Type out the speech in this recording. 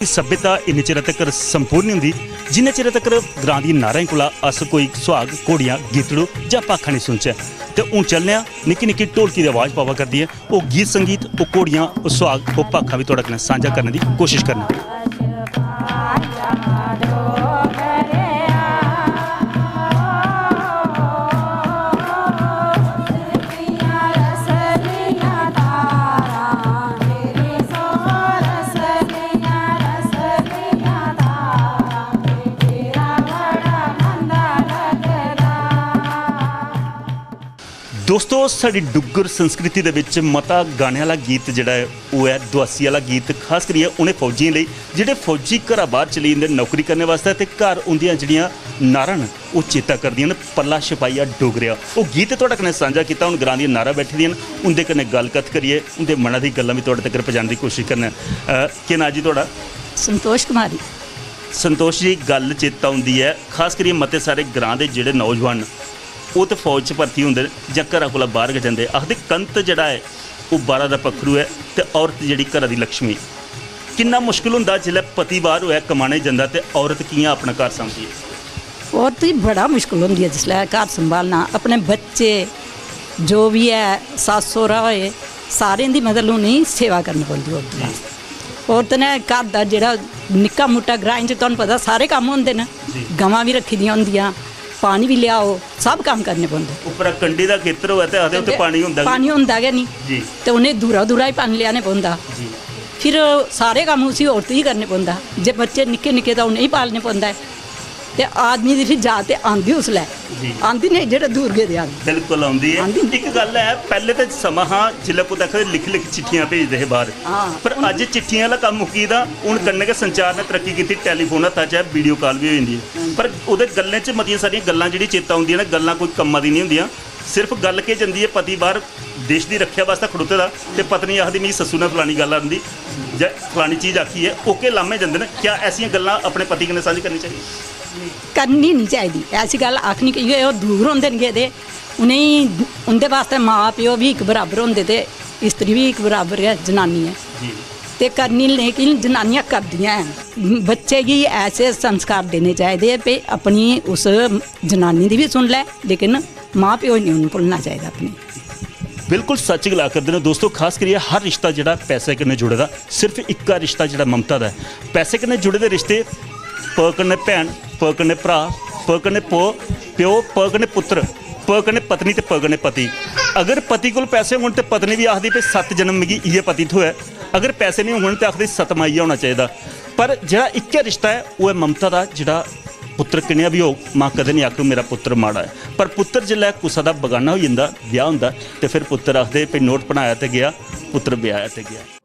सभ्यता इन्ने चिर तक संपूर्ण नहीं होंदी जिन्ने चिर तक ग्रां दी नाराएं कोला अस कोई सुहाग घोड़ियां गीतड़ू जां भाखां नहीं सुनचै। ते हूँ चलने निक्की निक्की ढोलकी दी आवाज़ पावा करदी है वो गीत संगीत वो घोड़ियां वो सुहाग वो भाखां भी तुहाडे कन्नै सांझा करने की कोशिश करना। दोस्तों साड़ी डुग्गर संस्कृति दे विच मता गाने वाला गीत जिहड़ा है वो है दुआसी वाला गीत, खास करिए उन्हें फौजियों लिए जिहड़े फौजी घर बाहर चली जांदे नौकरी करने वास्ते ते घर उन्दियां जिहड़ियां नारां वो चेता करदियां ने पल्ला छपाइया डोगरिया वो गीत तुहाडे कन्नै सांझा कीता। हुण ग्रां दियां नारां बैठी दियां उंदे कन्नै गलकत करिए उंदे मना दी गल्लां भी तुहाडे तक पहुंचाने की कोशिश करना। कि ना जी तुहाडा? संतोष कुमारी। संतोष जी, गल चेता आउंदी है खास करिए मते सारे ग्रां दे जिहड़े नौजवान वो तो फौज च भर्ती होंदे जां घरा कोला बाहर गए जांदे, आखदे कंत जिहड़ा है वो 12 दा पक्खरू है ते औरत जिहड़ी घरा दी लक्ष्मी। किन्ना मुश्किल हुंदा जिसलै पति बाहर होया कमाने जंदा ते औरत कियां अपना घर संभालदी है? औरत ही बड़ा मुश्किल होंदी है जिसलै घर संभालना, अपने बच्चे जो भी है सस्स सौहरा होए सारें दी मतलब उ'नें सेवा करनी पौंदी औरत वास्ते। औरत ने घर दा जेह्ड़ा निक्का मुट्टा ग्राएं च तुहानूं पता सारे कम्म होंदे न, गवां भी रक्खी दियां होंदियां, पानी भी लियाओ, सब काम करने पौंदे। उप्पर कंडी दा खेतर होवे ते आखदे उत्ते पानी होंदा गै नहीं जी, ते उ'नें दूरा ही पानी लियाने पौंदा। फिर सारे कम्म उसी औरत ही करने पौंदा। जे बच्चे निक्के निक्के तां उ'नें ही पालने पौंदा है ते आदमी दी फिर जात ते आंदी उसलै आंदी नहीं जेह्ड़े दूर गेदे आंदी बिल्कुल आंदी है। एक गल है पहले तो समा हाँ जिसलै कुतै लिख चिट्ठियां भेजदे हे बाहर, पर अज्ज चिट्ठियां आह्ला कम्म मुक्की दा हुण कन्नै गै संचार ने तरक्की कीती, टैलीफोन हत्था च है, वीडियो कॉल भी हो जांदी है। पर ओहदे गल्लें च मतियां सारियां गल्लां जेह्ड़ी चेता आउंदियां ने गल्लां कोई कम्मा दी नहीं होंदियां। सिर्फ गल के जंदी है पति बाहर देश की रक्षा वास्ते खड़ोते दा ते पत्नी आखदी मेरी सस्सू ने फलानी गल आंदी जां फलानी चीज़ आखी है, ओके लामे जंदे ने। क्या ऐसियां गल्लां अपने पति कन्नै सांझी करनी चाहिए? करनी नहीं चाहिए ऐसी गल आखनी कि ओह् दूर होंदे न गेदे, उ'नेंगी उं'दे वास्ते माँ प्यो भी एक बराबर होंदे ते स्त्री भी एक बराबर है जनानी है ते करनी, लेकिन जनानियां करदियां हैं। बच्चे गी ऐसे संस्कार देने चाहिए पे अपनी उस जनानी दी भी सुन लै लेकिन माँ प्यो नहीं उन्हें भुलना चाहिए अपनी। बिल्कुल सच गला करते हैं दोस्तों। खास करिए हर रिश्ता जिहड़ा पैसे कन्नै जुड़े दा, सिर्फ इक्का रिश्ता जिहड़ा ममता दा है। पैसे कन्नै जुड़े दे रिश्ते प कन्नै भैन, प कन्नै भरा, प कन्नै प्यो, प कन्नै पुत्र, प कन्नै पत्नी ते प कन्नै पति। अगर पति कोल पैसे होण ते पत्नी भी आखदी भाई 7 जन्म मिगी इ'यै पति थ्होया, अगर पैसे नहीं होण ते आखदी 7वां इ'यै होना चाहिए। पर जिहड़ा इक्कै रिश्ता है वो है ममता दा। जिहड़ा पुत्र किन्या भी हो मां कदें नहीं आखू मेरा पुत्र माड़ा है, पर पुत्र जिसलै कुसा दा बगाना हो जांदा ब्याह हुंदा ते फिर पुत्र आखदे भाई नोट बनाया ते गया, पुत्र ब्याया ते गया।